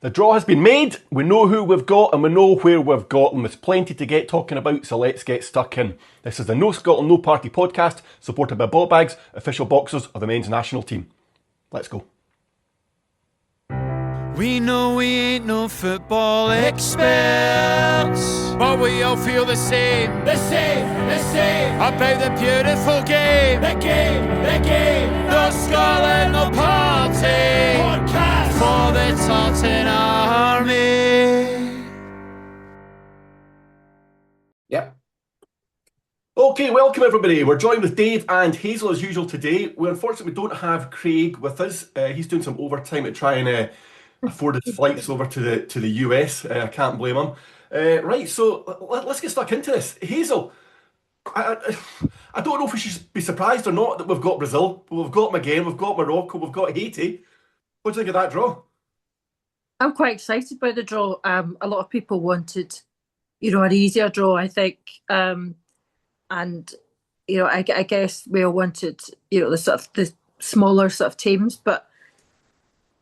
The draw has been made, we know who we've got and we know where we've got them. There's plenty to get talking about, so let's get stuck in. This is the No Scotland No Party podcast, supported by Ball Bags, official boxers of the men's national team. Let's go. We know we ain't no football experts, but we all feel the same about the beautiful game, the game. No Scotland, no party, podcast for the Tartan Army. Yep. Okay, welcome everybody. We're joined with Dave and Hazel as usual today. We unfortunately don't have Craig with us. He's doing some overtime to try and afford his flights over to the US. I can't blame him. Right, so let's get stuck into this. Hazel, I don't know if we should be surprised or not that we've got Brazil. We've got them again. We've got Morocco. We've got Haiti. What do you think of that draw? I'm quite excited by the draw. A lot of people wanted, an easier draw, I think. And, I guess we all wanted, the smaller sort of teams, but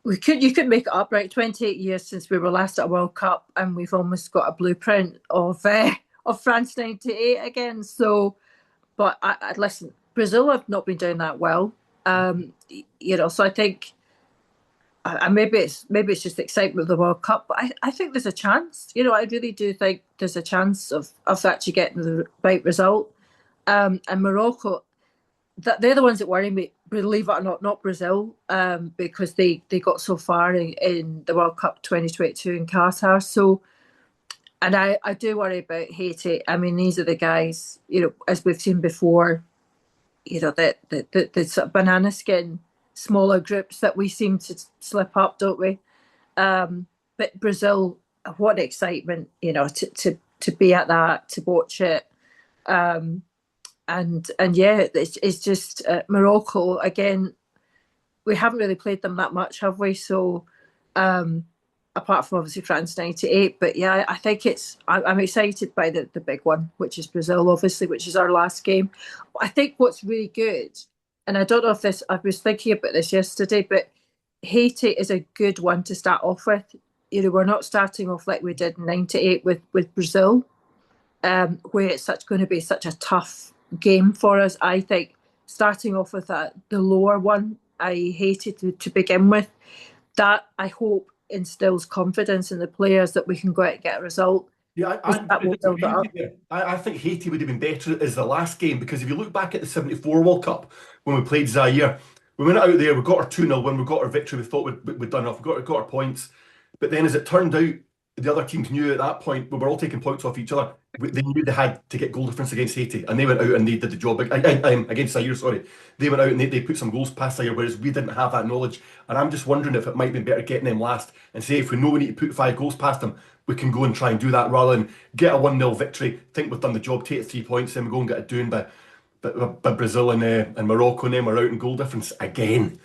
you could make it up, right? 28 years since we were last at a World Cup, and we've almost got a blueprint of France '98 again. So, but I listen, Brazil have not been doing that well. So I think maybe it's just excitement of the World Cup, but I think there's a chance. I really do think there's a chance of actually getting the right result. And Morocco, they're the ones that worry me, believe it or not Brazil, because they got so far in the World Cup 2022 in Qatar. So, and I do worry about Haiti. I mean, these are the guys, as we've seen before, the sort of banana skin, smaller groups that we seem to slip up, don't we? But Brazil, what excitement, to be at that, to watch it. And yeah, it's just Morocco again. We haven't really played them that much, have we? So, apart from obviously France '98, but yeah, I think I'm excited by the big one, which is Brazil, obviously, which is our last game. I think what's really good, and I don't know if I was thinking about this yesterday, but Haiti is a good one to start off with. We're not starting off like we did in '98 with Brazil, where it's going to be such a tough game for us. I think starting off with the lower one, Haiti to begin with, that I hope instills confidence in the players that we can go out and get a result. Yeah, I think Haiti would have been better as the last game, because if you look back at the '74 World Cup when we played Zaire, we went out there, we got our 2-0 win, we got our victory, we thought we'd done enough, we got our points. But then as it turned out, the other teams knew at that point we were all taking points off each other. They knew they had to get goal difference against Haiti, and they went out and they did the job against Zaire. Sorry, they went out and they put some goals past Zaire, whereas we didn't have that knowledge. And I'm just wondering if it might be better getting them last and say if we know we need to put 5 goals past them, we can go and try and do that rather than get a 1-0 victory, think we've done the job, take 3 points, then we go and get it doing by Brazil and Morocco, and then we're out in goal difference again.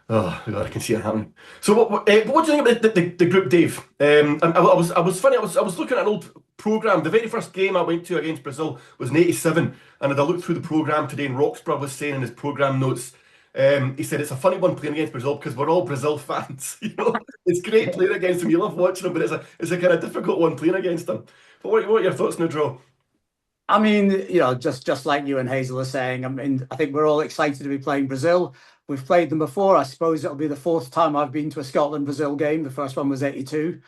Oh God, I can see it happening. So, what do you think about the group, Dave? I was looking at an old programme. The very first game I went to against Brazil was in '87, and as I looked through the programme today, and Roxburgh was saying in his programme notes, he said it's a funny one playing against Brazil because we're all Brazil fans. It's great playing against them. You love watching them, but it's a kind of difficult one playing against them. But what are your thoughts on the draw? I mean, just like you and Hazel are saying, I think we're all excited to be playing Brazil. We've played them before. I suppose it'll be the 4th time I've been to a Scotland-Brazil game. The first one was '82.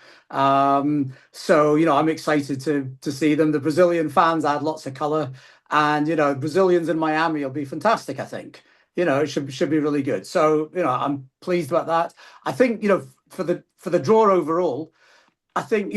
So, I'm excited to see them. The Brazilian fans add lots of colour. And, Brazilians in Miami will be fantastic, I think. It should be really good. So, I'm pleased about that. I think, for the draw overall, I think,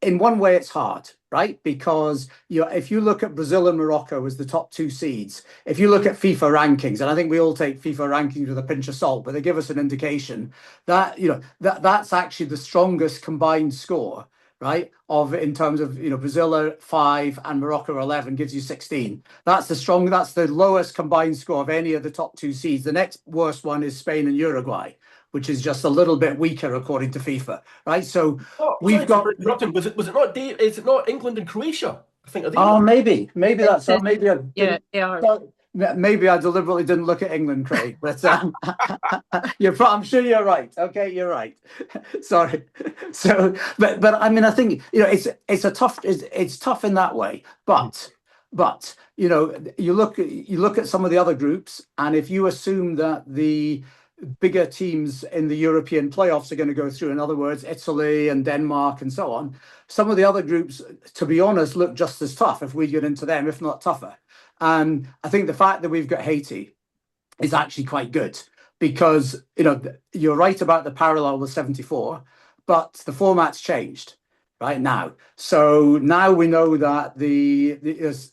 in one way it's hard, right? Because if you look at Brazil and Morocco as the top 2 seeds, if you look at FIFA rankings, and I think we all take FIFA rankings with a pinch of salt, but they give us an indication that that's actually the strongest combined score, right? In terms of Brazil are 5 and Morocco are 11, gives you 16. That's the lowest combined score of any of the top 2 seeds. The next worst one is Spain and Uruguay, which is just a little bit weaker according to FIFA, right? So we've got. Was it not? Is it not England and Croatia? I think. Oh, maybe that's maybe. Yeah, they are. maybe I deliberately didn't look at England, Craig, but I'm sure you're right. Okay, you're right. Sorry. So, but I mean, I think it's tough in that way. But you look at some of the other groups, and if you assume that the bigger teams in the European playoffs are going to go through, in other words, Italy and Denmark and so on, some of the other groups, to be honest, look just as tough if we get into them, if not tougher. And I think the fact that we've got Haiti is actually quite good because, you're right about the parallel with 74, but the format's changed right now. So now we know that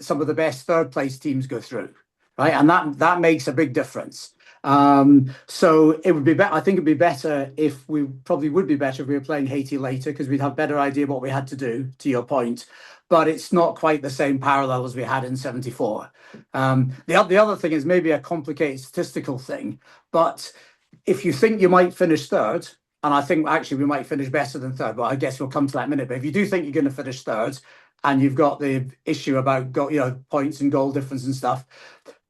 some of the best third place teams go through, right? And that makes a big difference. So it would be better. I think it'd be better if we were playing Haiti later because we'd have better idea what we had to do, to your point. But it's not quite the same parallel as we had in 74. The other thing is maybe a complicated statistical thing, but if you think you might finish third, and I think actually we might finish better than third, but I guess we'll come to that in a minute. But if you do think you're going to finish third, and you've got the issue about points and goal difference and stuff,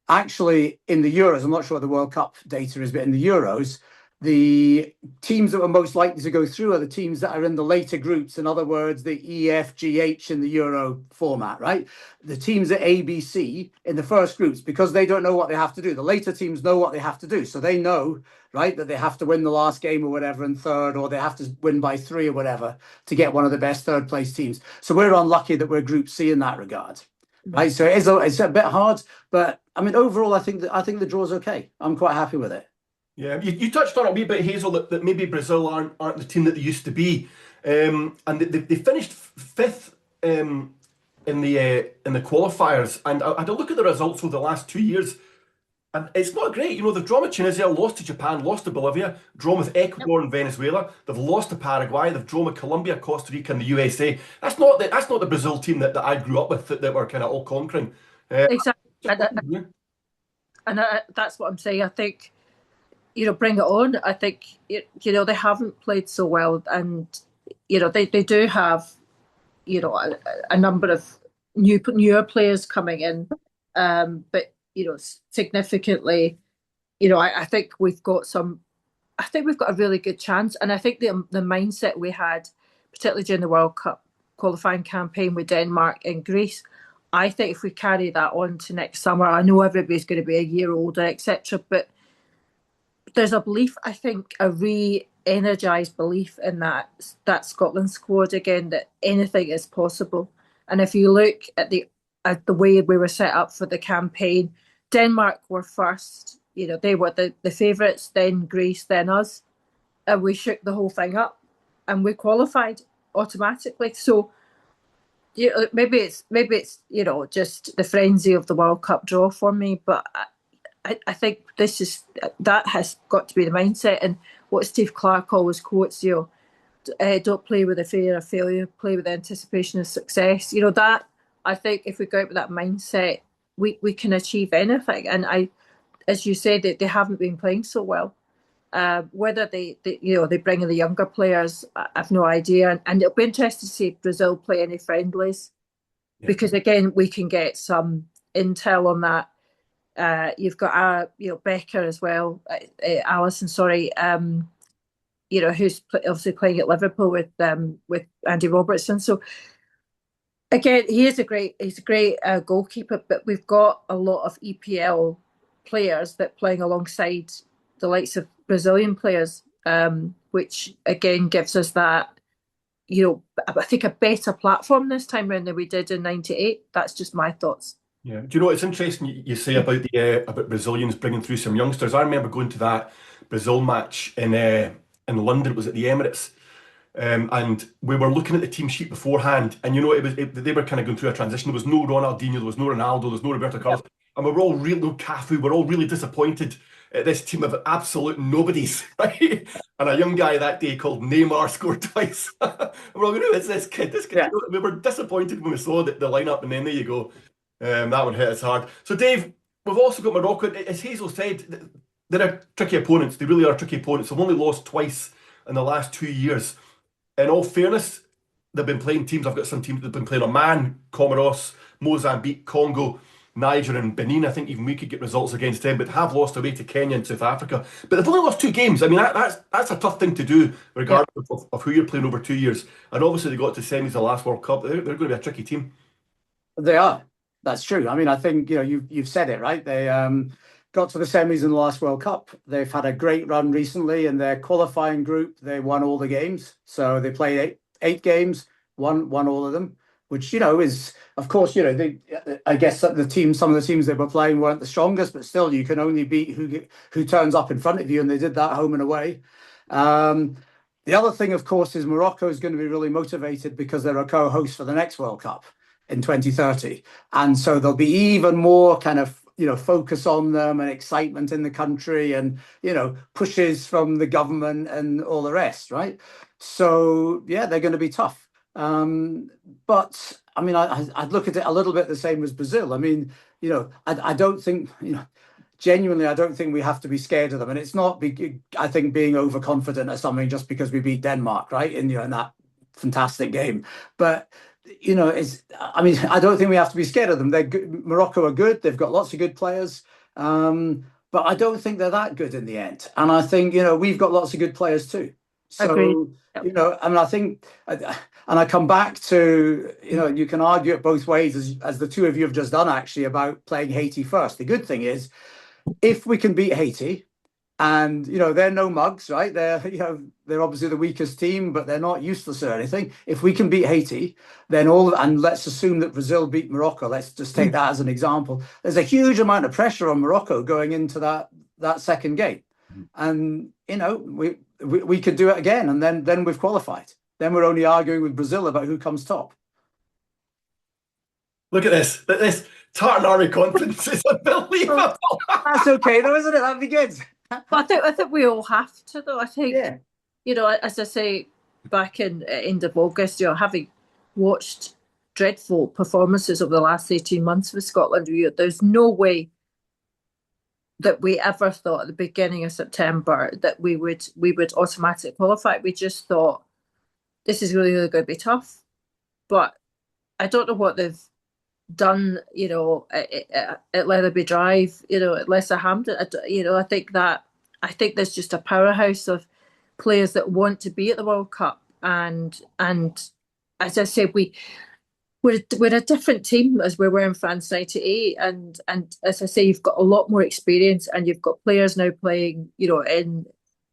actually in the Euros, I'm not sure what the World Cup data is, but in the Euros, the teams that were most likely to go through are the teams that are in the later groups. In other words, the E, F, G, H in the Euro format, right? The teams at A, B, C in the first groups, because they don't know what they have to do. The later teams know what they have to do. So they know, right, that they have to win the last game or whatever in third, or they have to win by 3 or whatever to get one of the best third place teams. So we're unlucky that we're Group C in that regard. Right, so it's a bit hard, but I mean, overall, I think the draw's okay. I'm quite happy with it. Yeah, you touched on it a wee bit, Hazel, that maybe Brazil aren't the team that they used to be, and they finished fifth in the qualifiers. And I had a look at the results over the last 2 years, and it's not great. They've drawn with Tunisia, lost to Japan, lost to Bolivia, drawn with Ecuador and Venezuela. They've lost to Paraguay. They've drawn with Colombia, Costa Rica, and the USA. That's not the Brazil team that I grew up with that were kind of all conquering. Exactly, and that's what I'm saying. I think. Bring it on. I think, they haven't played so well, and, they do have, a number of newer players coming in, but, significantly, I think we've got a really good chance. And I think the mindset we had, particularly during the World Cup qualifying campaign with Denmark and Greece, I think if we carry that on to next summer, I know everybody's going to be a year older, etc., but there's a belief, I think, a re-energised belief in that Scotland squad again, that anything is possible. And if you look at the way we were set up for the campaign, Denmark were first. They were the favourites, then Greece, then us, and we shook the whole thing up, and we qualified automatically. So maybe it's just the frenzy of the World Cup draw for me, but I think that has got to be the mindset. And what Steve Clarke always quotes, don't play with the fear of failure, play with the anticipation of success. That, I think if we go out with that mindset, we can achieve anything. And as you said, they haven't been playing so well. Whether they bring in the younger players, I have no idea. And it'll be interesting to see if Brazil play any friendlies, because again, we can get some intel on that. You've got Becker as well, Alison, sorry, who's obviously playing at Liverpool with Andy Robertson. So again, he's a great goalkeeper, but we've got a lot of EPL players that playing alongside the likes of Brazilian players, which again gives us that, I think a better platform this time around than we did in '98. That's just my thoughts. Yeah. Do you know, it's interesting you say about about Brazilians bringing through some youngsters. I remember going to that Brazil match in London. It was at the Emirates, and we were looking at the team sheet beforehand, and they were kind of going through a transition. There was no Ronaldinho, there was no Ronaldo, there was no Roberto Carlos, and we were all no Cafu. We're all really disappointed at this team of absolute nobodies, right? And a young guy that day called Neymar scored twice. And we're all going, who is this kid? Yeah. We were disappointed when we saw the lineup, and then there you go. That one hit us hard. So, Dave, we've also got Morocco. As Hazel said, they're tricky opponents. They really are tricky opponents. They've only lost twice in the last 2 years. In all fairness, they've been playing teams. I've got some teams that have been playing Oman, Comoros, Mozambique, Congo. Niger and Benin. I think even we could get results against them, but have lost away to Kenya and South Africa. But they've only lost 2 games. I mean, that's a tough thing to do, regardless of who you're playing over 2 years. And obviously, they got to semis the last World Cup. They're going to be a tricky team. They are. That's true. I mean, I think you've said it right. They got to the semis in the last World Cup. They've had a great run recently in their qualifying group. They won all the games, so they played eight games, won all of them. Which is, of course, I guess some of the teams they were playing weren't the strongest, but still, you can only beat who turns up in front of you, and they did that home and away. The other thing, of course, is Morocco is going to be really motivated because they're a co-host for the next World Cup in 2030, and so there'll be even more kind of focus on them and excitement in the country, and pushes from the government and all the rest, right? So yeah, they're going to be tough. But I mean, I'd look at it a little bit the same as Brazil. I mean, I don't think, genuinely, I don't think we have to be scared of them. And it's not, I think, being overconfident or something just because we beat Denmark, right? In that fantastic game. But, I don't think we have to be scared of them. They're good. Morocco are good. They've got lots of good players. But I don't think they're that good in the end. And I think, we've got lots of good players too. So, Agreed. I mean, I think, and I come back to, you can argue it both ways, as the two of you have just done, actually, about playing Haiti first. The good thing is, if we can beat Haiti, and, they're no mugs, right? They're obviously the weakest team, but they're not useless or anything. If we can beat Haiti, then and let's assume that Brazil beat Morocco. Let's just take that as an example. There's a huge amount of pressure on Morocco going into that second game. And, we could do it again, and then we've qualified. Then we're only arguing with Brazil about who comes top. Look at this. This Tartan Army confidence is unbelievable. That's okay, though, isn't it? That'd be good. But I think we all have to, though. I think, Yeah. as I say, back in end of August, having watched dreadful performances over the last 18 months with Scotland, there's no way that we ever thought at the beginning of September that we would automatically qualify. We just thought this is really, really going to be tough. But I don't know what they've done, at Leatherby Drive, at Lesser Hampton. I think there's just a powerhouse of players that want to be at the World Cup, and as I said, we're a different team as we were in France '98, and as I say, you've got a lot more experience, and you've got players now playing, in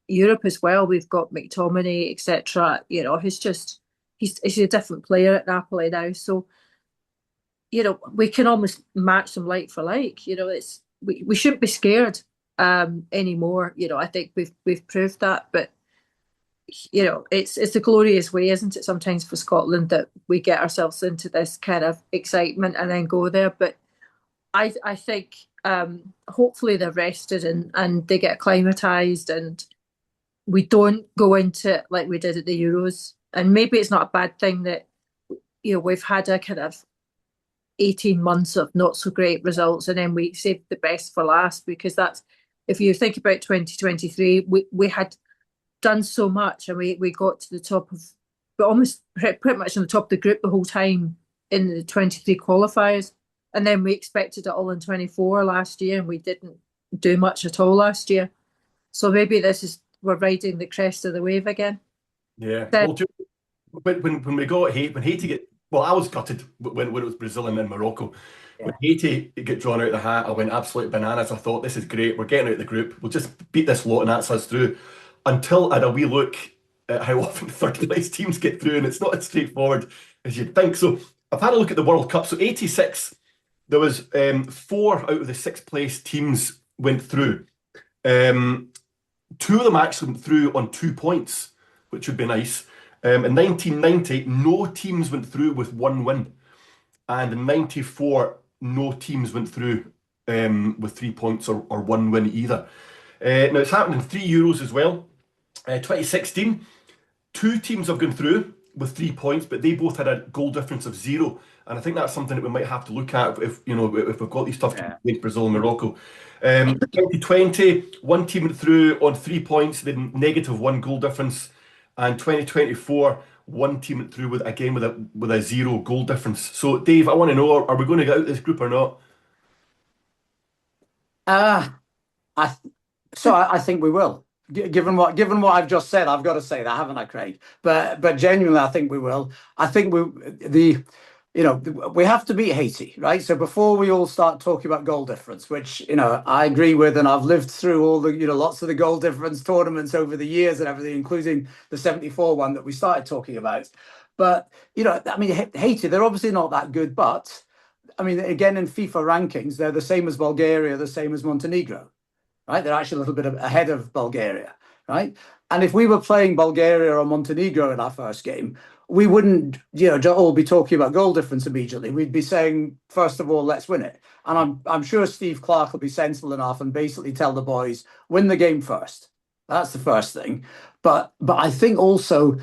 Europe as well. We've got McTominay, etc. He's a different player at Napoli now, so we can almost match them like for like. We shouldn't be scared anymore. I think we've proved that, but it's a glorious way, isn't it, sometimes for Scotland, that we get ourselves into this kind of excitement and then go there. But I think hopefully they're rested and they get acclimatised, and we don't go into it like we did at the Euros. And maybe it's not a bad thing that we've had a kind of 18 months of not so great results, and then we saved the best for last, because that's, if you think about 2023, we had done so much, and we got to the top of, but almost pretty much on the top of the group the whole time in the 23 qualifiers, and then we expected it all in 24 last year, and we didn't do much at all last year. So maybe we're riding the crest of the wave again. Yeah. Well, when we got when Haiti get, well, I was gutted when it was Brazil and then Morocco. Yeah. When Haiti get drawn out of the hat, I went absolute bananas. I thought, this is great. We're getting out of the group. We'll just beat this lot and that's us through. Until I had a wee look at how often third place teams get through, and it's not as straightforward as you'd think. So I've had a look at the World Cup. So 86, there was 4 out of the 6th place teams went through. 2 of them actually went through on 2 points, which would be nice. In 1990, no teams went through with 1 win. And in 94, no teams went through with 3 points or 1 win either. Now, it's happened in 3 Euros as well. 2016, 2 teams have gone through with 3 points, but they both had a goal difference of 0. And I think that's something that we might have to look at if we've got these tough teams against Brazil and Morocco. 2020, 1 team went through on 3 points, they had -1 goal difference. And 2024, 1 team went through with a 0 goal difference. So, Dave, I want to know, are we going to get out of this group or not? Uh, I I think we will. Given what I've just said, I've got to say that, haven't I, Craig? But genuinely, I think we will. I think we have to beat Haiti, right? So before we all start talking about goal difference, which I agree with, and I've lived through all the lots of the goal difference tournaments over the years and everything, including the '74 one that we started talking about. But I mean, Haiti, they're obviously not that good, but I mean, again, in FIFA rankings, they're the same as Bulgaria, the same as Montenegro, right? They're actually a little bit ahead of Bulgaria, right? And if we were playing Bulgaria or Montenegro in our first game, we wouldn't, all be talking about goal difference immediately. We'd be saying, first of all, let's win it. And I'm sure Steve Clarke will be sensible enough and basically tell the boys, win the game first. That's the first thing. But I think also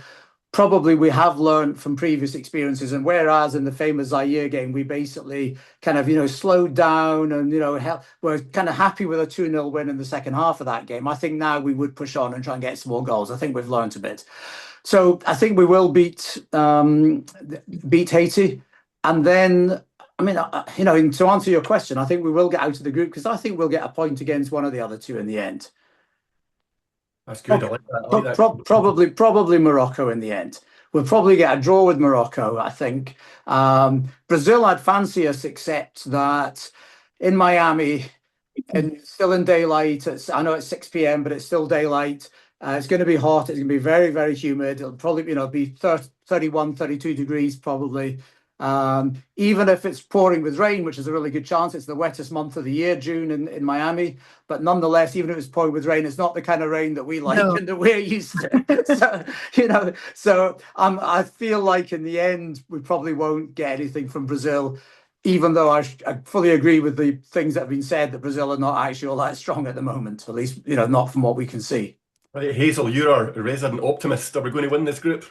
probably we have learned from previous experiences. And whereas in the famous Zaire game, we basically kind of, slowed down and, we're kind of happy with a 2-0 win in the second half of that game. I think now we would push on and try and get some more goals. I think we've learned a bit. So I think we will beat Haiti. And then, I mean, to answer your question, I think we will get out of the group because I think we'll get a point against one of the other two in the end. That's good. I like that. Probably Morocco in the end. We'll probably get a draw with Morocco, I think. Brazil, I'd fancy us, except that in Miami, and still in daylight. I know it's 6 p.m., but it's still daylight. It's going to be hot. It's going to be very, very humid. It'll probably, be 31, 32 degrees probably. Even if it's pouring with rain, which is a really good chance, it's the wettest month of the year, June in Miami. But nonetheless, even if it's pouring with rain, it's not the kind of rain that we like and that we're used to. I feel like in the end, we probably won't get anything from Brazil, even though I fully agree with the things that have been said that Brazil are not actually all that strong at the moment, at least, not from what we can see. Right, Hazel, you're our resident optimist. Are we going to win this group?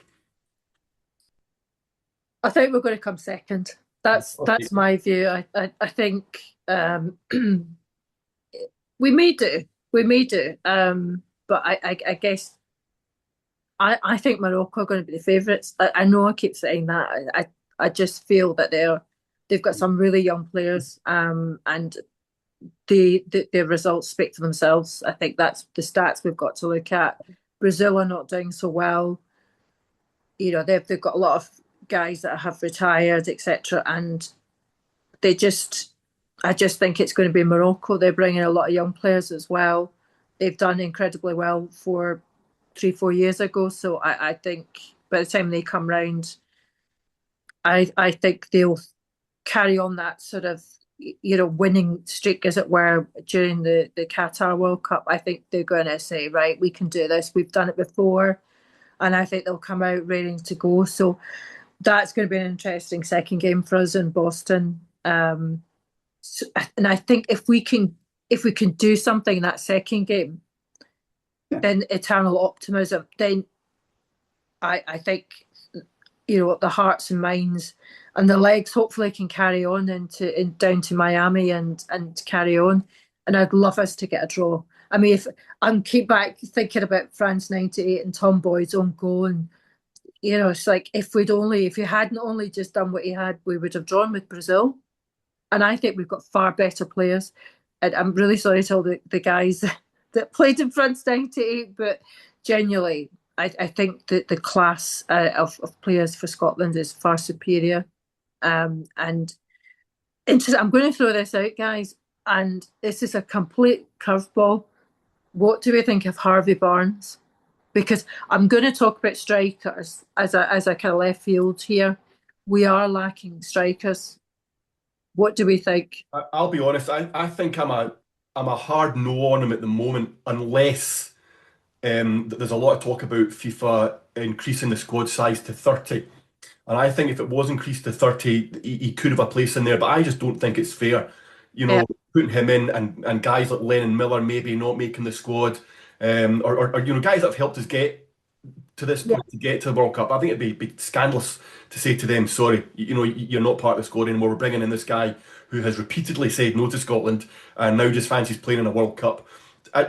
I think we're going to come second. That's my view. I think we may do. But I guess I think Morocco are going to be the favourites. I know I keep saying that. I just feel that they've got some really young players, and their results speak for themselves. I think that's the stats we've got to look at. Brazil are not doing so well. They've got a lot of guys that have retired, etc. And I just think it's going to be Morocco. They're bringing a lot of young players as well. They've done incredibly well for 3-4 years ago. So I think by the time they come round, I think they'll carry on that sort of winning streak, as it were, during the Qatar World Cup. I think they're going to say, right, we can do this. We've done it before. And I think they'll come out ready to go. So that's going to be an interesting second game for us in Boston. And I think if we can do something in that second game, then eternal optimism. Then I think the hearts and minds and the legs hopefully can carry on down to Miami and carry on. And I'd love us to get a draw. I mean, if I'm keep back thinking about France '98 and Tom Boyd's own goal, and it's like if you hadn't only just done what he had, we would have drawn with Brazil. And I think we've got far better players. And I'm really sorry to all the guys that played in France '98, but genuinely, I think that the class of players for Scotland is far superior. And I'm going to throw this out, guys, and this is a complete curveball. What do we think of Harvey Barnes? Because I'm going to talk about strikers as a kind of left field here. We are lacking strikers. What do we think? I'll be honest. I think I'm a hard no on him at the moment, unless there's a lot of talk about FIFA increasing the squad size to 30. And I think if it was increased to 30, he could have a place in there. But I just don't think it's fair. Putting him in and guys like Lennon Miller maybe not making the squad, or guys that have helped us get to this point, to get to the World Cup. I think it'd be scandalous to say to them, sorry, you're not part of the squad anymore. We're bringing in this guy who has repeatedly said no to Scotland and now just fancies playing in a World Cup.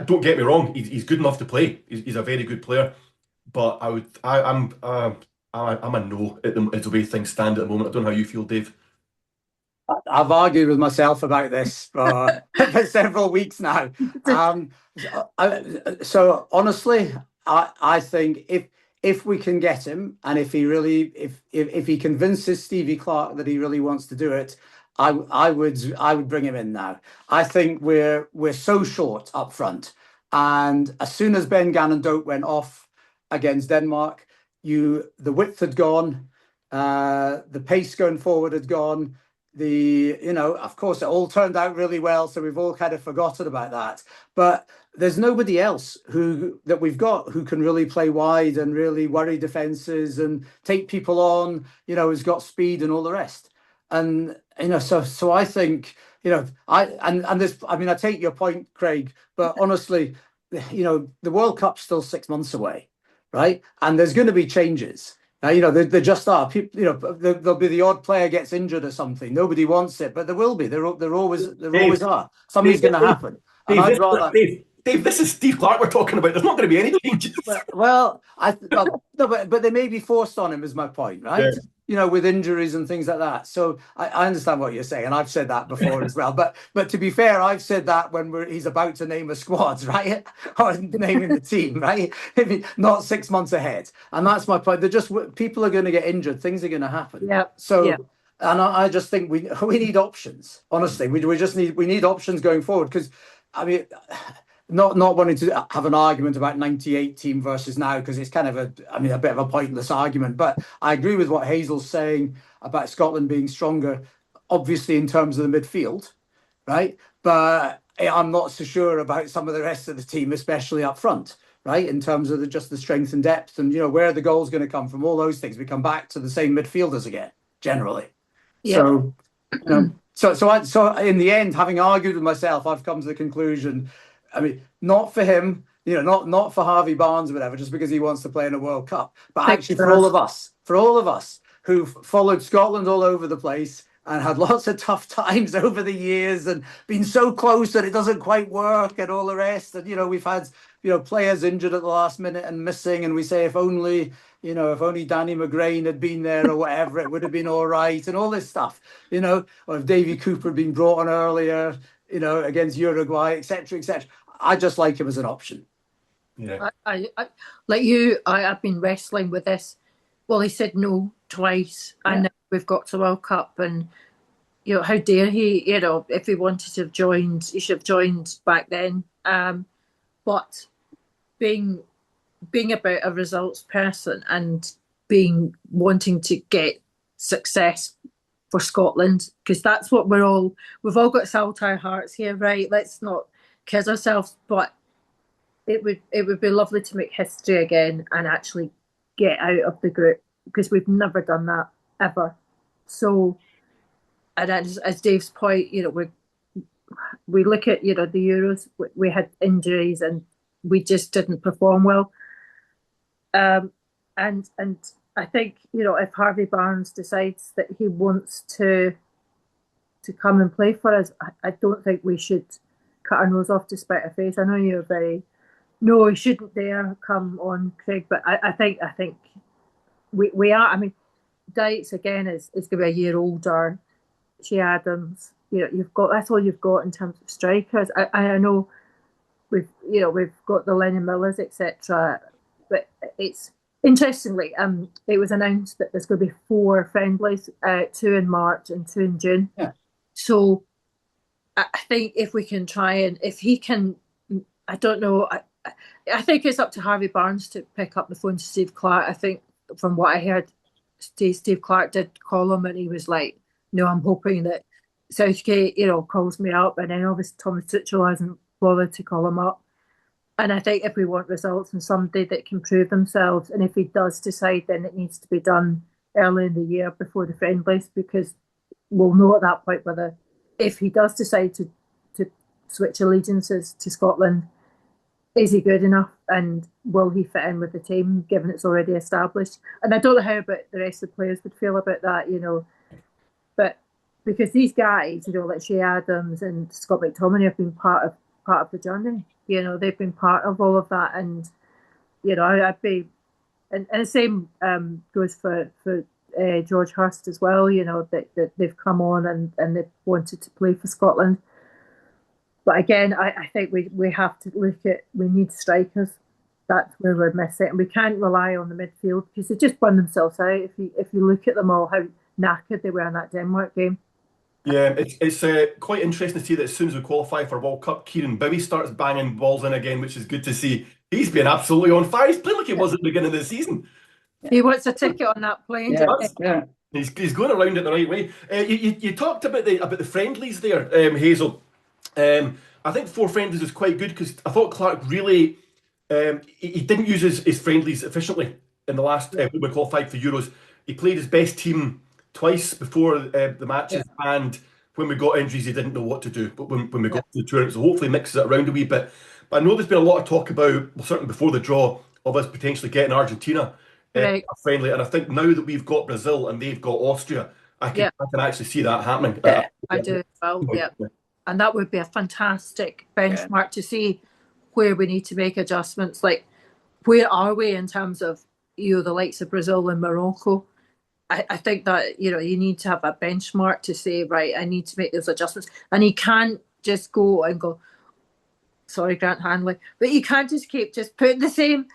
Don't get me wrong, he's good enough to play. He's a very good player, but I'm a no at the way things stand at the moment. I don't know how you feel, Dave. I've argued with myself about this for, for several weeks now. So honestly, I think if we can get him, and if he convinces Stevie Clark that he really wants to do it, I would bring him in now. I think we're so short up front, and as soon as Ben Gannon-Doak went off against Denmark, the width had gone, the pace going forward had gone. Of course, it all turned out really well, so we've all kind of forgotten about that. But there's nobody else that we've got who can really play wide and really worry defenses and take people on. Who's got speed and all the rest. And so I think I take your point, Craig, but honestly, the World Cup's still 6 months away, right? And there's going to be changes. There just are people. There'll be the odd player gets injured or something. Nobody wants it, but there will be. There always are. Something's going to happen. And I'd rather. Dave, this is Steve Clark we're talking about. There's not going to be any changes. No, but they may be forced on him. Is my point, right? Yeah. With injuries and things like that. So I understand what you're saying, and I've said that before as well. But to be fair, I've said that when he's about to name a squad, right, or naming the team, right? Not 6 months ahead, and that's my point. People are going to get injured. Things are going to happen. Yeah. So. Yeah. And I just think we need options. Honestly, we need options going forward, because not wanting to have an argument about 98 team versus now, because it's kind of a bit of a pointless argument. But I agree with what Hazel's saying about Scotland being stronger, obviously in terms of the midfield, right? But I'm not so sure about some of the rest of the team, especially up front, right? In terms of just the strength and depth, and where the goal's going to come from, all those things. We come back to the same midfielders again, generally. Yeah. So in the end, having argued with myself, I've come to the conclusion. Not for him, not for Harvey Barnes or whatever, just because he wants to play in a World Cup, but actually for all of us who've followed Scotland all over the place and had lots of tough times over the years and been so close that it doesn't quite work and all the rest. And, we've had, players injured at the last minute and missing. And we say, if only Danny McGrain had been there or whatever, it would have been all right, and all this stuff, or if Davy Cooper had been brought on earlier, against Uruguay, etc., etc. I just like him as an option. Yeah. I like you. I've been wrestling with this. Well, he said no twice, and we've got to World Cup, and how dare he? If he wanted to have joined, he should have joined back then. But being about a results person and wanting to get success for Scotland, because that's what we've all got saltire hearts here, right? Let's not kid ourselves, but it would be lovely to make history again and actually get out of the group, because we've never done that ever. So, and as Dave's point, we look at the Euros, we had injuries and we just didn't perform well. And I think if Harvey Barnes decides that he wants to come and play for us, I don't think we should cut our nose off to spite our face. I know you're very no, he shouldn't dare come on, Craig, but I think we are. Dykes again is going to be a year older. Shea Adams, you've got, that's all you've got in terms of strikers. I know we've got the Lennon Millers, etc. But it's interestingly, it was announced that there's going to be 4 friendlies, 2 in March and 2 in June. Yeah. So I think if we can try, and if he can, I don't know. I think it's up to Harvey Barnes to pick up the phone to Steve Clark. I think from what I heard, Steve Clark did call him, and he was like, "No, I'm hoping that Southgate, calls me up." And then obviously Thomas Tuchel hasn't bothered to call him up. And I think if we want results and somebody that can prove themselves, and if he does decide, then it needs to be done early in the year before the friendlies, because we'll know at that point whether, if he does decide to switch allegiances to Scotland, is he good enough and will he fit in with the team, given it's already established? And I don't know how about the rest of the players would feel about that, but because these guys, like Shea Adams and Scott McTominay have been part of the journey. They've been part of all of that, and I'd be, and the same goes for George Hurst as well. You know that they've come on and they've wanted to play for Scotland. But again, I think we have to look at, we need strikers. That's where we're missing, and we can't rely on the midfield because they just burn themselves out. If you look at them all, how knackered they were in that Denmark game. Yeah, it's quite interesting to see that as soon as we qualify for World Cup, Kieran Bowie starts banging balls in again, which is good to see. He's been absolutely on fire. He's playing like he was at the beginning of the season. He wants a ticket on that plane. Yeah. He's going around it the right way. You talked about the friendlies there, Hazel. I think 4 friendlies was quite good because I thought Clark really he didn't use his friendlies efficiently in the last when we qualified for Euros. He played his best team twice before the matches, and when we got injuries, he didn't know what to do. But when we got to the tournament, so hopefully mixes it around a wee bit. But I know there's been a lot of talk about, well, certainly before the draw, of us potentially getting Argentina a friendly, and I think now that we've got Brazil and they've got Austria, I can actually see that happening. I do as well. Yeah, and that would be a fantastic benchmark to see where we need to make adjustments. Like, where are we in terms of the likes of Brazil and Morocco? I think that you need to have a benchmark to say, right, I need to make those adjustments, and you can't just go and go, sorry, Grant Hanley, but you can't just keep just putting the same,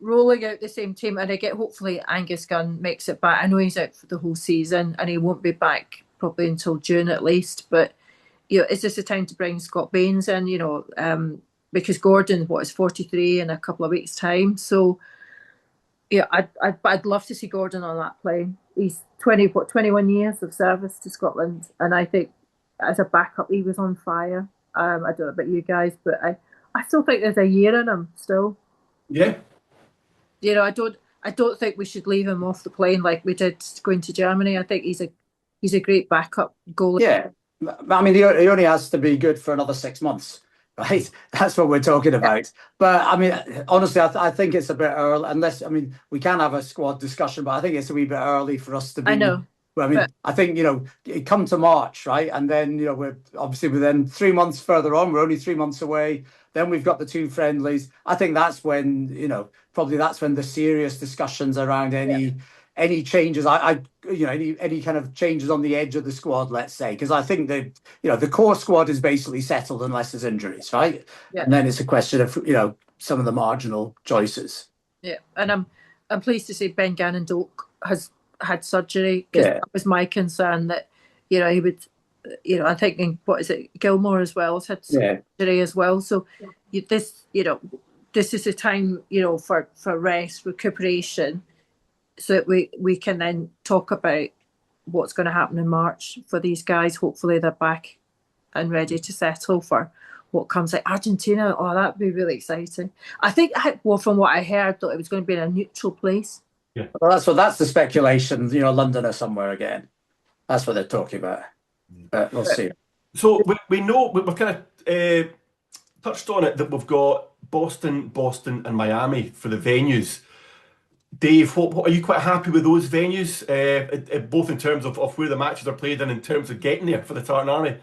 rolling out the same team. And hopefully Angus Gunn makes it back. I know he's out for the whole season and he won't be back probably until June at least, but is this a time to bring Scott Baines in, because Gordon is 43 in a couple of weeks' time. So I'd love to see Gordon on that plane. He's 21 years of service to Scotland, and I think as a backup he was on fire. I don't know about you guys, but I still think there's a year in him still. Yeah. I don't think we should leave him off the plane like we did going to Germany. I think he's a great backup goalie. Yeah, I mean he only has to be good for another 6 months. Right, that's what we're talking about. But I mean, honestly, I think it's a bit early. Unless, we can have a squad discussion, but I think it's a wee bit early for us to be. I know. I think come to March, right, and then we're within 3 months further on. We're only 3 months away. Then we've got the 2 friendlies. I think that's when probably that's when the serious discussions around any changes. Any kind of changes on the edge of the squad, let's say, because I think that the core squad is basically settled unless there's injuries, right? Yeah. And then it's a question of some of the marginal choices. Yeah, and I'm pleased to say Ben Gannon-Doak has had surgery, because that was my concern that he would. I'm thinking, what is it? Gilmore as well has had surgery as well. So this is a time for rest, recuperation, so that we can then talk about what's going to happen in March for these guys. Hopefully they're back and ready to settle for what comes. Like Argentina, that'd be really exciting. I think, from what I heard, that it was going to be in a neutral place. Yeah, well, that's the speculation. London or somewhere again. That's what they're talking about. But we'll see. So we know we've kind of touched on it, that we've got Boston, and Miami for the venues. Dave, what are you quite happy with those venues, both in terms of where the matches are played and in terms of getting there for the Tartan Army?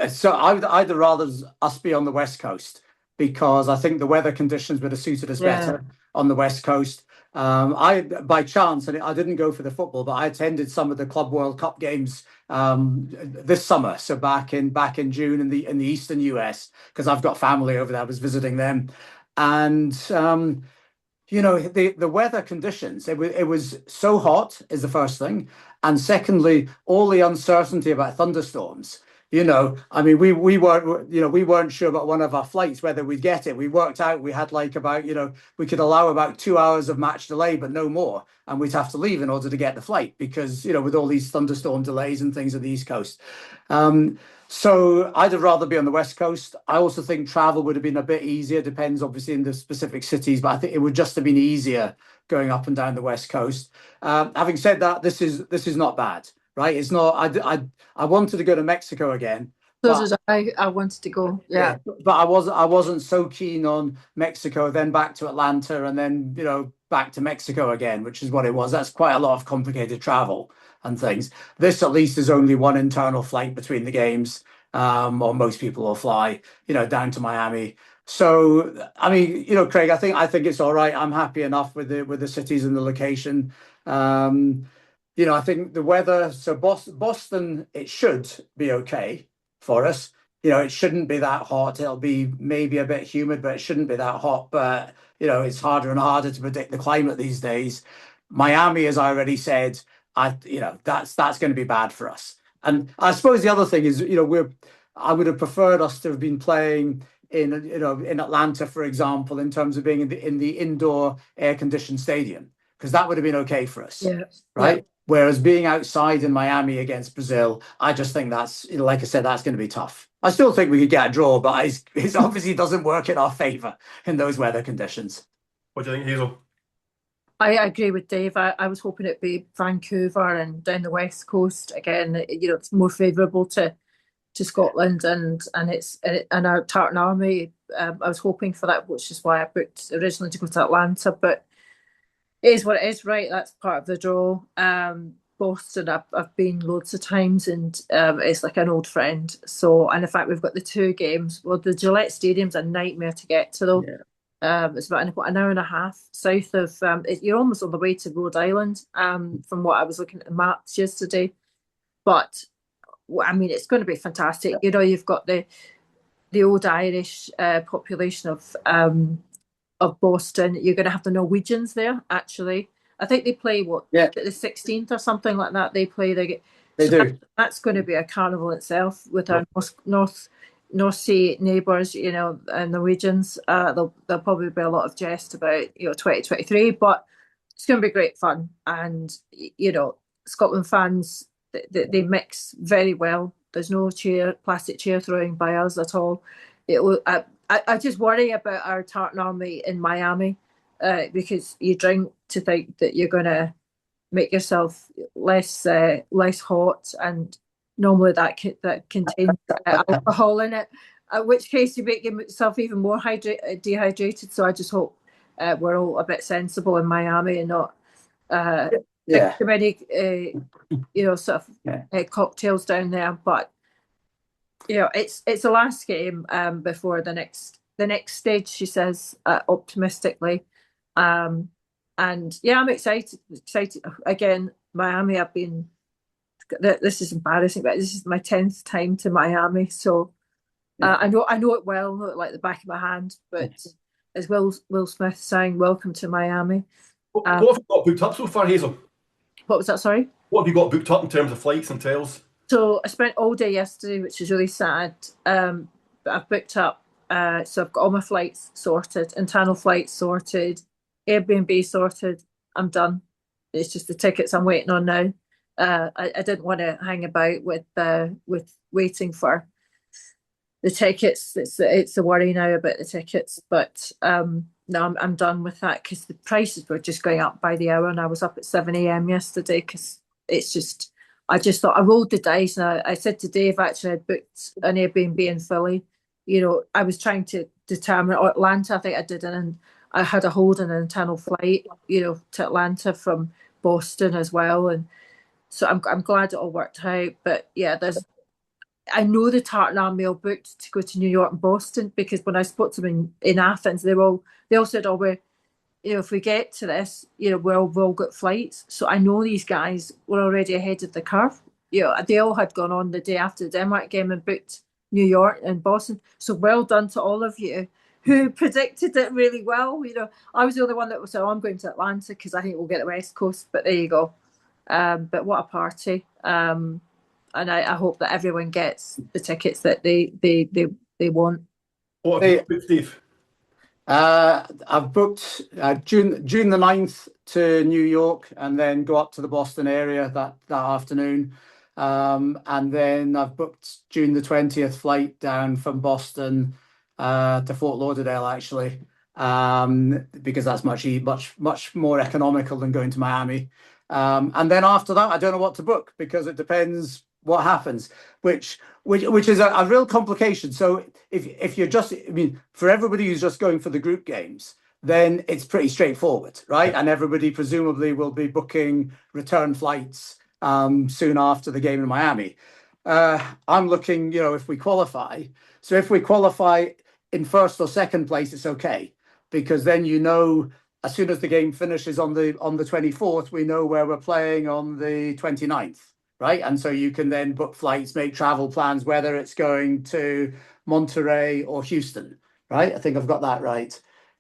So I'd rather us be on the West Coast, because I think the weather conditions would have suited us better on the West Coast. I, by chance, and I didn't go for the football, but I attended some of the Club World Cup games this summer. So back in June in the Eastern US, because I've got family over there. I was visiting them. And the weather conditions, it was so hot is the first thing, and secondly, all the uncertainty about thunderstorms. We weren't sure about one of our flights whether we'd get it. We worked out we had we could allow about 2 hours of match delay, but no more, and we'd have to leave in order to get the flight because with all these thunderstorm delays and things on the East Coast. So I'd rather be on the West Coast. I also think travel would have been a bit easier. Depends obviously in the specific cities, but I think it would just have been easier going up and down the West Coast. Having said that, this is not bad, right? It's not. I wanted to go to Mexico again. I wanted to go. Yeah, but I wasn't so keen on Mexico. Then back to Atlanta, and then back to Mexico again, which is what it was. That's quite a lot of complicated travel and things. This at least is only one internal flight between the games, or most people will fly, down to Miami. So, I mean, Craig, I think it's all right. I'm happy enough with the cities and the location. I think the weather. So Boston, it should be okay for us. It shouldn't be that hot. It'll be maybe a bit humid, but it shouldn't be that hot. But it's harder and harder to predict the climate these days. Miami, as I already said, that's going to be bad for us. And I suppose the other thing is, I would have preferred us to have been playing in Atlanta, for example, in terms of being in the indoor air conditioned stadium, because that would have been okay for us, right? Yeah. Whereas being outside in Miami against Brazil, I just think that's, like I said, that's going to be tough. I still think we could get a draw, but it obviously doesn't work in our favour in those weather conditions. What do you think, Hazel? I agree with Dave. I was hoping it'd be Vancouver and down the west coast again. It's more favourable to Scotland and our Tartan Army. I was hoping for that, which is why I booked originally to go to Atlanta. But it is what it is, right? That's part of the draw. Boston, I've been loads of times, and it's like an old friend. So, and in fact, we've got the two games. Well, the Gillette Stadium's a nightmare to get to, though. Yeah. It's about an hour and a half south of. You're almost on the way to Rhode Island. From what I was looking at the maps yesterday, but I mean, it's going to be fantastic. You've got the old Irish population of Boston. You're going to have the Norwegians there. Actually, I think they play the 16th or something like that. They do. That's going to be a carnival itself with our North Sea neighbours, and Norwegians. There'll probably be a lot of jest about 2023, but it's going to be great fun. And Scotland fans, they mix very well. There's no plastic chair throwing by us at all. I just worry about our Tartan Army in Miami because you drink to think that you're going to make yourself less hot, and normally that contains alcohol in it. In which case you make yourself even more dehydrated. So I just hope we're all a bit sensible in Miami and not too many cocktails down there. But it's the last game before the next stage, she says optimistically. And yeah, I'm excited again. Miami, this is embarrassing, but this is my 10th time to Miami, so I know it well, know it like the back of my hand. But as Will Smith saying, "Welcome to Miami." What have you got booked up so far, Hazel? What was that? Sorry. What have you got booked up in terms of flights and hotels? So I spent all day yesterday, which is really sad. But I've booked up. So I've got all my flights sorted, internal flights sorted, Airbnb sorted. I'm done. It's just the tickets I'm waiting on now. I didn't want to hang about with waiting for the tickets. It's a worry now about the tickets, but no, I'm done with that because the prices were just going up by the hour, and I was up at 7 a.m. yesterday because I just thought I rolled the dice, and I said to Dave, actually, I'd booked an Airbnb in Philly. I was trying to determine, or Atlanta, I think I did, and I had a hold on an internal flight, to Atlanta from Boston as well, and so I'm glad it all worked out. But yeah, I know the Tartan Army are booked to go to New York and Boston, because when I spoke to them in Athens, they all said, "Oh, if we get to this, we've all got flights." So I know these guys were already ahead of the curve. They all had gone on the day after the Denmark game and booked New York and Boston. So well done to all of you who predicted it really well. I was the only one that said, "Oh, I'm going to Atlanta because I think we'll get the West Coast." But there you go. But what a party! And I hope that everyone gets the tickets that they want. What have you booked, Steve? I've booked June the 9th to New York, and then go up to the Boston area that afternoon. And then I've booked June the 20th flight down from Boston to Fort Lauderdale, actually, because that's much more economical than going to Miami. And then after that, I don't know what to book, because it depends what happens, which is a real complication. So if you're just, for everybody who's just going for the group games, then it's pretty straightforward, right? And everybody presumably will be booking return flights soon after the game in Miami. I'm looking, if we qualify. So if we qualify, in first or second place, it's okay, because then you know as soon as the game finishes on the 24th, we know where we're playing on the 29th, right? And so you can then book flights, make travel plans, whether it's going to Monterey or Houston, right? I think I've got that right.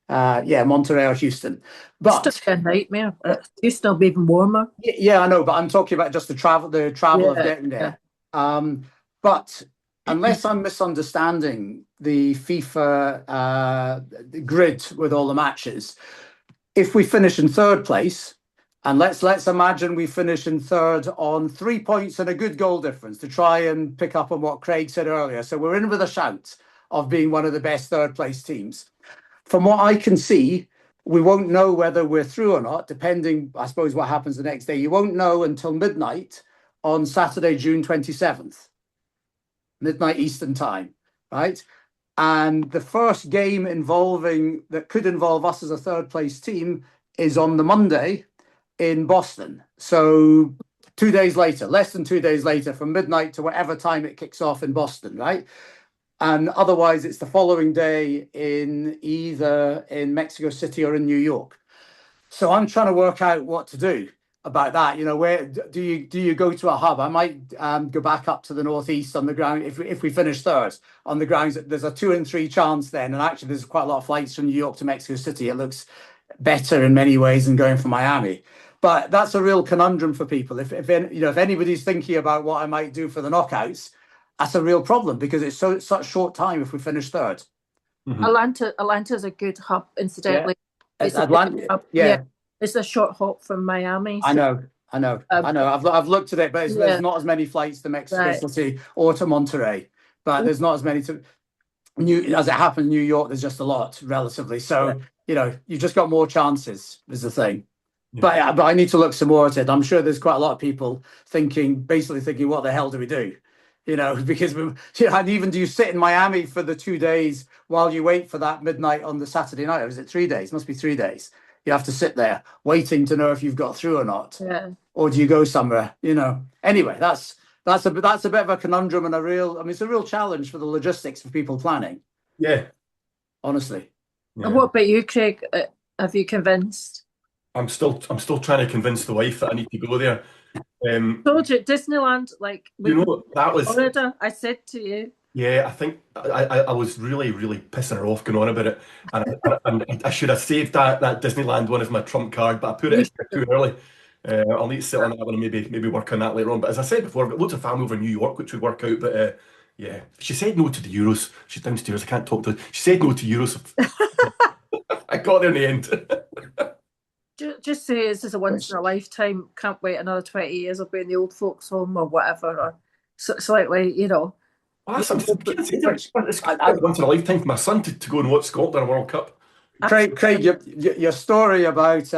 Yeah, Monterey or Houston. But Still a nightmare. Houston will be even warmer. yeah, I know, but I'm talking about just the travel of Yeah, getting there. But unless I'm misunderstanding the FIFA grid with all the matches, if we finish in third place, and let's imagine we finish in third on 3 points and a good goal difference to try and pick up on what Craig said earlier. So we're in with a shout of being one of the best third place teams. From what I can see, we won't know whether we're through or not, depending, I suppose, what happens the next day. You won't know until midnight on Saturday, June 27th, midnight Eastern time, right? And the first game that could involve us as a third place team is on the Monday in Boston. So 2 days later, less than 2 days later, from midnight to whatever time it kicks off in Boston, right? And otherwise it's the following day in either in Mexico City or in New York. So I'm trying to work out what to do about that. You know, where do you go to a hub? I might go back up to the northeast on the ground if we finish third on the grounds. There's a 2 in 3 chance then, and actually there's quite a lot of flights from New York to Mexico City. It looks better in many ways than going from Miami. But that's a real conundrum for people. If anybody's thinking about what I might do for the knockouts, that's a real problem because it's such short time if we finish third. Mm-hmm. Atlanta's a good hub, incidentally. Yeah. It's Atlanta. Yeah. It's a short hop from Miami. So, I know. I've looked at it, but there's not as many flights to Mexico City or to Monterey. But there's not as many to as it happens. New York, there's just a lot relatively. So you've just got more chances. Is the thing. Yeah. But I need to look some more at it. I'm sure there's quite a lot of people basically thinking, what the hell do we do? Because and even do you sit in Miami for the 2 days while you wait for that midnight on the Saturday night? Or is it 3 days? Must be 3 days. You have to sit there waiting to know if you've got through or not. Yeah. Or do you go somewhere? Anyway, that's a bit of a conundrum and it's a real challenge for the logistics for people planning. Yeah. Honestly. Yeah. And what about you, Craig? Have you convinced? I'm still trying to convince the wife that I need to go there. Told you Disneyland, that was Florida. I said to you. Yeah, I think I was really, really pissing her off going on about it, and I should have saved that Disneyland one as my trump card, but I put it in too early. I'll need to sit on that one and maybe work on that later on. But as I said before, I've got loads of family over in New York, which would work out. But yeah, she said no to the Euros. She's downstairs. I can't talk to her. She said no to Euros. I got there in the end. Just say this is a once in a lifetime. Can't wait another 20 years. I'll be in the old folks' home or whatever, or slightly, Well, it's once in a lifetime for my son to go and watch Scotland World Cup. Craig, your story about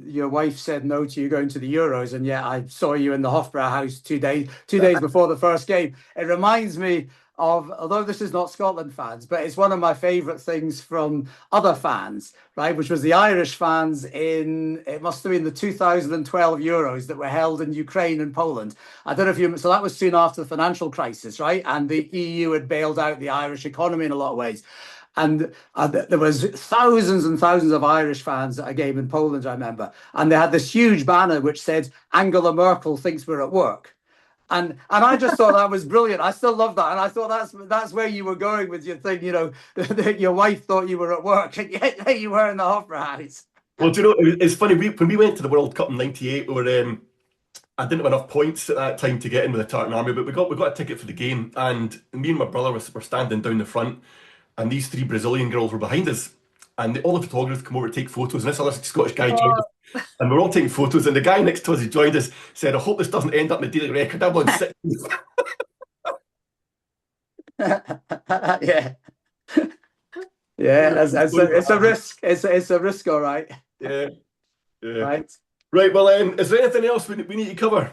your wife said no to you going to the Euros, and yet I saw you in the Hofbrau house 2 days before the first game. It reminds me of, although this is not Scotland fans, but it's one of my favourite things from other fans, right? Which was the Irish fans it must have been the 2012 Euros that were held in Ukraine and Poland. I don't know if so that was soon after the financial crisis, right? And the EU had bailed out the Irish economy in a lot of ways. And there was thousands and thousands of Irish fans at a game in Poland, I remember. And they had this huge banner which said, Angela Merkel thinks we're at work. And I just thought that was brilliant. I still love that. And I thought that's where you were going with your thing, that your wife thought you were at work and yet there you were in the Hofbrau house. Well, do you know, it's funny, when we went to the World Cup in '98, I didn't have enough points at that time to get in with the Tartan Army, but we got a ticket for the game, and me and my brother were standing down the front, and these 3 Brazilian girls were behind us, and all the photographers come over to take photos, and this other Scottish guy joined us, and we're all taking photos, and the guy next to us who joined us said, I hope this doesn't end up in the daily record. I'm on 6. Yeah. Yeah, it's a risk. It's a risk, all right. Yeah. Right. Right, well, is there anything else we need to cover?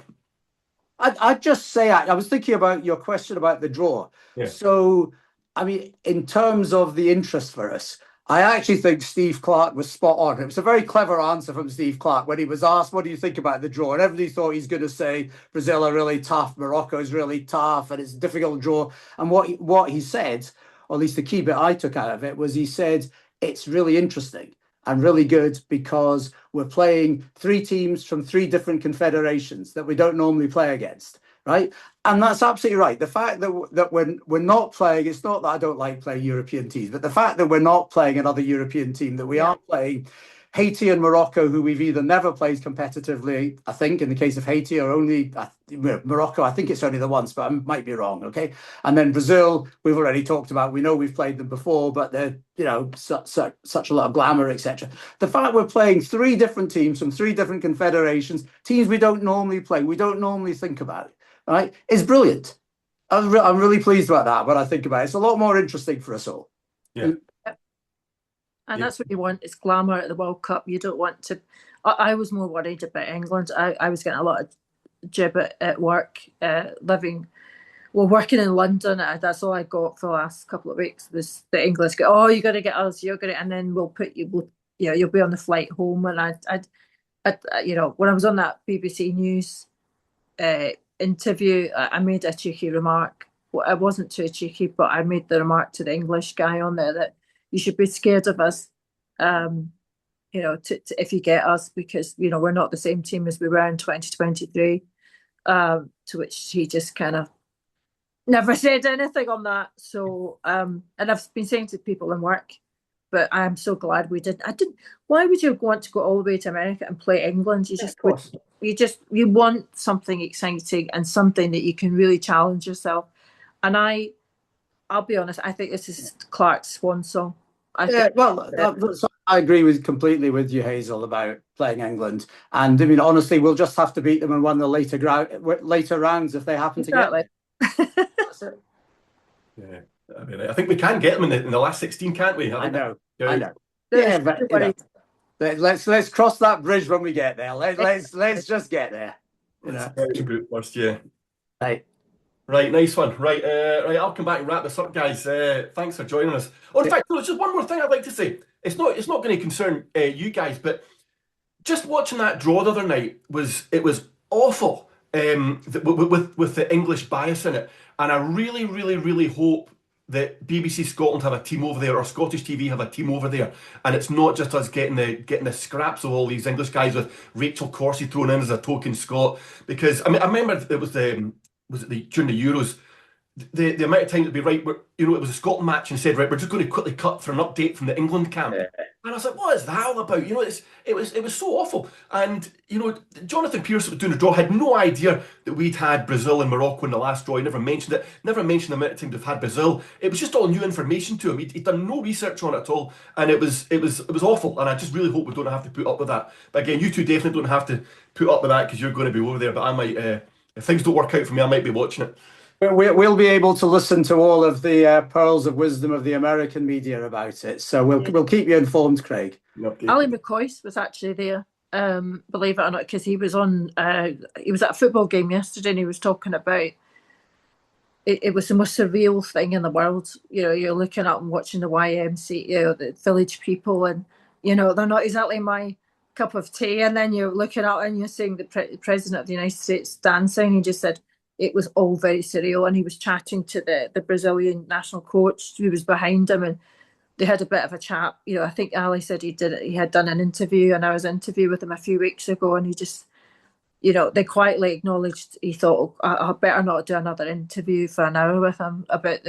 I'd just say, I was thinking about your question about the draw. Yeah. So, I mean, in terms of the interest for us, I actually think Steve Clarke was spot on. It was a very clever answer from Steve Clarke when he was asked, what do you think about the draw? And everybody thought he's going to say Brazil are really tough, Morocco is really tough, and it's a difficult draw. And what he said or at least the key bit I took out of it, was he said it's really interesting and really good because we're playing 3 teams from 3 different confederations that we don't normally play against, right? And that's absolutely right. The fact that we're not playing, it's not that I don't like playing European teams, but the fact that we're not playing another European team, that we are playing Haiti and Morocco, who we've either never played competitively, I think, in the case of Haiti, or only Morocco, I think it's only the once, but I might be wrong, okay? And then Brazil, we've already talked about. We know we've played them before, but they're, such a lot of glamour, etc. The fact we're playing 3 different teams from 3 different confederations, teams we don't normally play, we don't normally think about, right, is brilliant. I'm really pleased about that when I think about it. It's a lot more interesting for us all. Yeah. And that's what you want, is glamour at the World Cup. You don't want to... I was more worried about England. I was getting a lot of jib at work, working in London. That's all I got for the last couple of weeks, was the English go, oh, you got to get us, you're going to... And then we'll put you... you'll be on the flight home. And when I was on that BBC News interview, I made a cheeky remark. Well, I wasn't too cheeky, but I made the remark to the English guy on there that you should be scared of us, if you get us, because, we're not the same team as we were in 2023, to which he just kind of never said anything on that. So, and I've been saying to people in work, but I'm so glad we didn't. Why would you want to go all the way to America and play England? You want something exciting and something that you can really challenge yourself. And I'll be honest, I think this is Clark's swan song. I agree completely with you, Hazel, about playing England. And I mean, honestly, we'll just have to beat them in one of the later rounds if they happen to get it. That's it. Yeah, I mean, I think we can get them in the last 16, can't we? I know. Yeah. Yeah, but let's cross that bridge when we get there. Let's just get there. Group first, yeah. Right, nice one. Right, I'll come back and wrap this up, guys. Thanks for joining us. In fact, there's just one more thing I'd like to say. It's not going to concern you guys, but just watching that draw the other night was awful. With the English bias in it, and I really, really, really hope that BBC Scotland have a team over there, or Scottish TV have a team over there, and it's not just us getting the scraps of all these English guys with Rachel Corsie thrown in as a token Scot. Because I remember it was during the Euros, the amount of time it'd be right, it was a Scotland match and said, right, we're just going to quickly cut for an update from the England camp. Yeah. And I was like, what is that all about? It was so awful. And Jonathan Pearce was doing the draw, had no idea that we'd had Brazil and Morocco in the last draw. He never mentioned it, never mentioned the amount of times we've had Brazil. It was just all new information to him. He'd done no research on it at all, and it was awful. And I just really hope we don't have to put up with that. But again, you two definitely don't have to put up with that, because you're going to be over there. But I might, if things don't work out for me, I might be watching it. We'll be able to listen to all of the pearls of wisdom of the American media about it. So we'll keep you informed, Craig. Ali McCoy was actually there, believe it or not, because he was on. He was at a football game yesterday, and he was talking about it was the most surreal thing in the world. You're looking up and watching the YMCA, the village people, and they're not exactly my cup of tea. And then you're looking out and you're seeing the President of the United States dancing. He just said it was all very surreal, and he was chatting to the Brazilian national coach who was behind him, and they had a bit of a chat. I think Ali said he had done an interview, and I was interviewed with him a few weeks ago, and he just, they quietly acknowledged, he thought, I better not do another interview for an hour with him about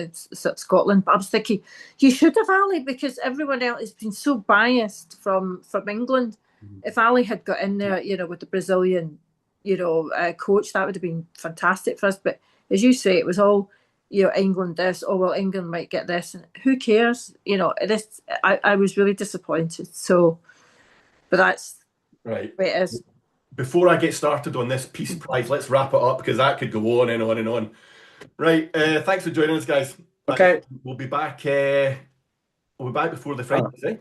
Scotland. But I was thinking, you should have, Ali, because everyone else has been so biased from England. If Ali had got in there, with the Brazilian coach, that would have been fantastic for us. But as you say, it was all, England this, England might get this, and who cares? I was really disappointed. So, but that's right. The way it is. Before I get started on this Peace Prize, let's wrap it up, because that could go on and on and on. Right, thanks for joining us, guys. Okay, we'll be back. We'll be back before the Fridays, eh?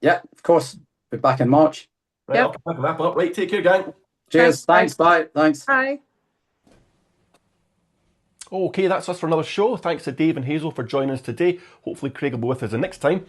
Yeah, of course. Be back in March. Right, I'll come back and wrap up. Right, take care, gang. Cheers. Thanks. Bye. Thanks. Bye. Okay, that's us for another show. Thanks to Dave and Hazel for joining us today. Hopefully Craig will be with us the next time.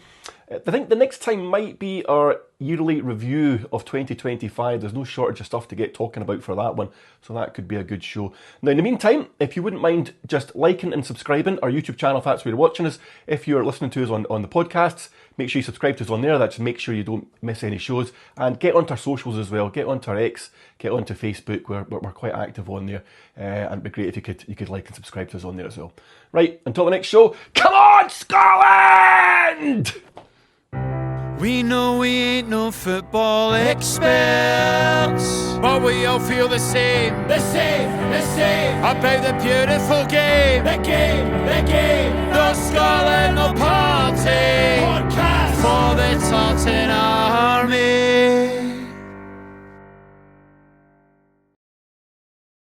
I think the next time might be our yearly review of 2025. There's no shortage of stuff to get talking about for that one, so that could be a good show. Now, in the meantime, if you wouldn't mind just liking and subscribing our YouTube channel if that's where you're watching us. If you're listening to us on the podcasts, make sure you subscribe to us on there. That just makes sure you don't miss any shows. And get onto our socials as well. Get onto our X, get onto Facebook. We're quite active on there. And it'd be great if you could like and subscribe to us on there as well. Right, until the next show, come on, Scotland! We know we ain't no football experts, but we all feel the same about the beautiful game, the Scotland